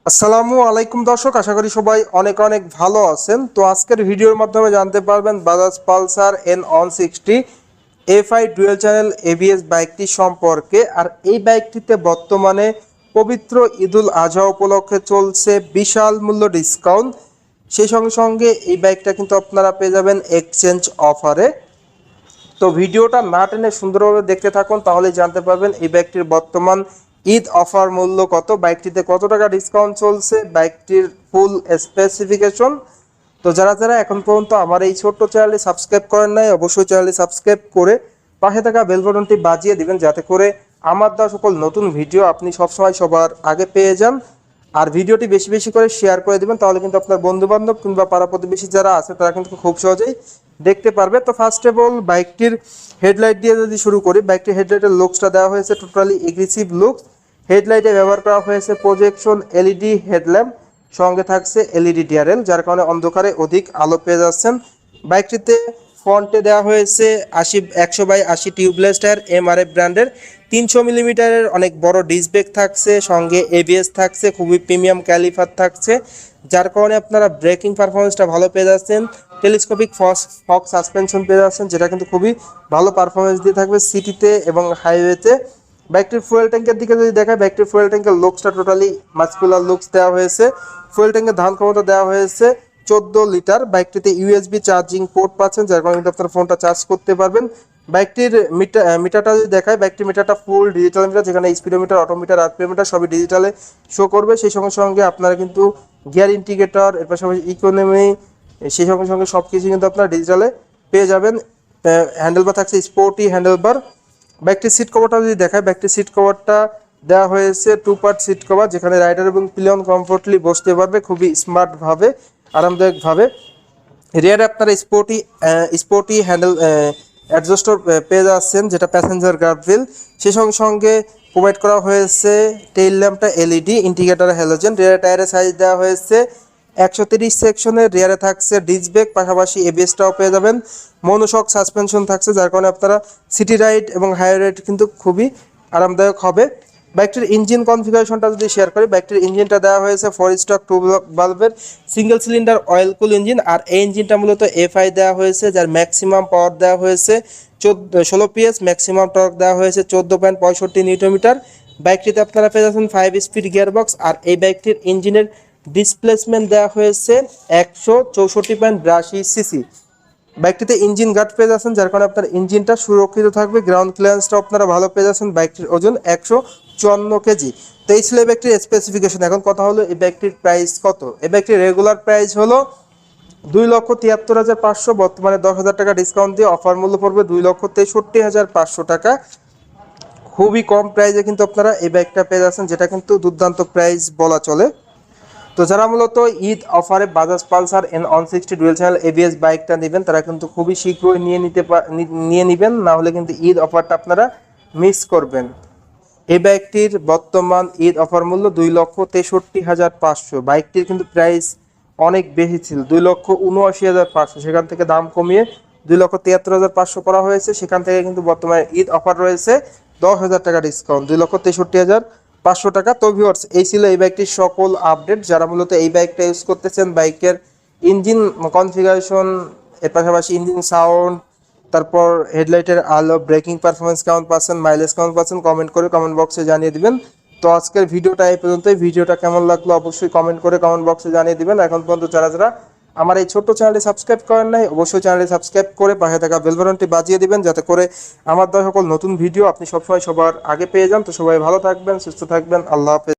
আসসালামু আলাইকুম দর্শক, আশা করি সবাই অনেক অনেক ভালো আছেন। তো আজকের ভিডিওর মাধ্যমে জানতে পারবেন Bajaj Pulsar N160 FI dual channel ABS বাইকটি সম্পর্কে। আর এই বাইকটিতে বর্তমানে পবিত্র ঈদুল আজহা উপলক্ষে চলছে বিশাল মূল্য ডিসকাউন্ট। সেই সঙ্গে সঙ্গে এই বাইকটা কিন্তু আপনারা পেয়ে যাবেন এক্সচেঞ্জ অফারে। তো ভিডিওটা না টেনে সুন্দরভাবে দেখতে থাকুন, তাহলে জানতে পারবেন এই বাইকটির বর্তমান ঈদ অফার মূল্য কত, বাইকটিতে কত টাকা ডিসকাউন্ট চলছে, বাইকটির ফুল স্পেসিফিকেশন। তো যারা যারা এখন পর্যন্ত আমার এই ছোট্ট চ্যানেলটি সাবস্ক্রাইব করেন নাই, অবশ্যই চ্যানেলটি সাবস্ক্রাইব করে পাশে থাকা বেল বাটনটি বাজিয়ে দিবেন, যাতে করে আমার দেওয়া সকল নতুন ভিডিও আপনি সবসময় সবার আগে পেয়ে যান। আর ভিডিওটি বেশি বেশি করে শেয়ার করে দিবেন, তাহলে কিন্তু আপনার বন্ধু বান্ধব কিংবা পাড়া প্রতিবেশী যারা আছে তারা কিন্তু খুব সহজেই দেখতে পারবে। তো ফার্স্ট অফ অল বাইকটির হেডলাইট দিয়ে যদি শুরু করি, বাইকটির হেডলাইটের লুকসটা দেওয়া হয়েছে টোটালি এগ্রেসিভ লুকস। হেডলাইটে ব্যবহার করা হয়েছে প্রজেকশন এলইডি হেডল্যাম্প, সঙ্গে থাকছে এলইডি ডিআরএল, যার কারণে অন্ধকারে অধিক আলো পেয়ে যাচ্ছেন। বাইকটিতে ফ্রন্টে দেওয়া হয়েছে 100/80 টিউবলেস টায়ার এমআরএফ ব্র্যান্ডের, 300 মিলিমিটারের অনেক বড় ডিস্ক ব্রেক থাকছে, সঙ্গে এবিএস থাকছে, খুবই প্রিমিয়াম ক্যালিপার থাকছে, যার কারণে আপনারা ব্রেকিং পারফরমেন্সটা ভালো পেয়ে যাচ্ছেন। টেলিস্কোপিক ফক সাসপেনশন পেয়ে যাচ্ছেন, যেটা কিন্তু খুবই ভালো পারফরমেন্স দিয়ে থাকবে সিটিতে এবং হাইওয়েতে। বাইকটির ফুয়েল ট্যাঙ্কের দিকে যদি দেখায়, বাইকটির ফুয়েল ট্যাঙ্কের লুকসটা টোটালি মাস্কুলার লুকস দেওয়া হয়েছে। ফুয়েল ট্যাঙ্কের ধারণ ক্ষমতা দেওয়া হয়েছে 14 লিটার। বাইকটিতে ইউএসবি চার্জিং পোর্ট পাচ্ছেন, যার কারণে কিন্তু আপনার ফোনটা চার্জ করতে পারবেন। বাইকটির মিটারটা যদি দেখায়, বাইকটির মিটারটা ফুল ডিজিটাল মিটার, যেখানে স্পিডোমিটার, অটোমিটার, আরপিএমিটার সবই ডিজিটালে শো করবে। সেই সঙ্গে সঙ্গে আপনারা কিন্তু গিয়ার ইন্ডিকেটর, এর পাশাপাশি ইকোনমি, সেই সঙ্গে সঙ্গে সব কিছু কিন্তু আপনারা ডিজিটালে পেয়ে যাবেন। হ্যান্ডেলবার থাকছে স্পোর্টি হ্যান্ডেলবার। বাইকটির সিট কভারটা যদি দেখায়, বাইকটির সিট কভারটা দেওয়া হয়েছে 2 পার্ট সিট কভার, যেখানে রাইডার এবং পিলিয়ন কমফোর্টলি বসতে পারবে খুবই স্মার্টভাবে, আরামদায়কভাবে। রিয়ারে আপনারা স্পোর্টি হ্যান্ডেল অ্যাডজাস্টর পেয়ে যাচ্ছেন, যেটা প্যাসেঞ্জার গার্ডরেল। সেই সঙ্গে সঙ্গে প্রোভাইড করা হয়েছে টেইল ল্যাম্পটা এলইডি, ইন্ডিকেটর হ্যালোজেন। রিয়ারে টায়ারের সাইজ দেওয়া হয়েছে 130 সেকশনের। রিয়ারে থাকছে ডিস্ক ব্রেক, পাশাপাশি এবিএসটাও পেয়ে যাবেন। মনোশক সাসপেনশন থাকছে, যার কারণে আপনারা সিটি রাইড এবং হাইওয়ে রাইড কিন্তু খুবই আরামদায়ক হবে। বাইকটির ইঞ্জিন কনফিগারেশনটা যদি শেয়ার করি, বাইকটির ইঞ্জিনটা দেওয়া হয়েছে 4 স্ট্রোক 2 ভালভের single cylinder oil cool engine. আর এই ইঞ্জিনটা মূলত এফআই দেওয়া হয়েছে, যার ম্যাক্সিমাম পাওয়ার দেওয়া হয়েছে 16 PS, ম্যাক্সিমাম টর্ক দেওয়া হয়েছে 14.65 নিউটন মিটার। বাইকটিতে আপনারা পেয়ে যাচ্ছেন 5 স্পিড গিয়ারবক্স। আর এই বাইকটির ইঞ্জিনের ডিসপ্লেসমেন্ট দেওয়া হয়েছে 164.82 সিসি। বাইকটিতে ইঞ্জিন গার্ড পেয়ে যাচ্ছেন, যার কারণে আপনার ইঞ্জিনটা সুরক্ষিত থাকবে। গ্রাউন্ড ক্লিয়ারেন্সটা আপনারা ভালো পেয়ে যাচ্ছেন। বাইকটির ওজন 154 কেজি। তো এই ছিল এই বাইকটির স্পেসিফিকেশন। এখন কথা হলো এই বাইকটির প্রাইস কত। এই বাইকটির রেগুলার প্রাইস হলো 2,73,500, বর্তমানে 10,000 টাকা ডিসকাউন্ট দিয়ে অফার মূল্য পড়বে 2,63,500 টাকা। খুবই কম প্রাইসে কিন্তু আপনারা এই বাইকটা পেয়ে যাচ্ছেন, যেটা কিন্তু দুর্দান্ত প্রাইস বলা চলে। তো যারা মূলত ঈদ অফারে Bajaj Pulsar N160 dual channel ABS বাইকটা নেবেন, তারা কিন্তু খুবই শীঘ্রই নিয়ে নেবেন, না হলে কিন্তু ঈদ অফারটা আপনারা মিস করবেন। এই বাইকটির বর্তমান ঈদ অফার মূল্য 2,63,500। বাইকটির কিন্তু প্রাইস অনেক বেশি ছিল, 2,79,500। সেখান থেকে দাম কমিয়ে 2,73,500 করা হয়েছে। সেখান থেকে কিন্তু বর্তমানে ঈদ অফার রয়েছে 10,000 টাকা ডিসকাউন্ট, 2,63,500 টাকা। তো ভিউয়ার্স, এই ছিল এই বাইকটির সকল আপডেট। যারা মূলত এই বাইকটা ইউজ করতেছেন, বাইকের ইঞ্জিন কনফিগারেশন, এর পাশাপাশি ইঞ্জিন সাউন্ড, তারপর হেডলাইটের আলো, ব্রেকিং পারফরমেন্স কেমন পাচ্ছেন, মাইলেজ কেমন পাচ্ছেন, কমেন্ট করে কমেন্ট বক্সে জানিয়ে দিবেন। তো আজকের ভিডিওটা এই পর্যন্তই। ভিডিওটা কেমন লাগলো অবশ্যই কমেন্ট করে কমেন্ট বক্সে জানিয়ে দিবেন। এখন পর্যন্ত যারা যারা আমার এই ছোট্ট চ্যানেলটি সাবস্ক্রাইব করেন নাই, অবশ্যই চ্যানেলটি সাবস্ক্রাইব করে পাশে থাকা বেল বাটনটি বাজিয়ে দিবেন, যাতে করে আমার দেওয়া সকল নতুন ভিডিও আপনি সবসময় সবার আগে পেয়ে যান। তো সবাই ভালো থাকবেন, সুস্থ থাকবেন, আল্লাহ হাফেজ।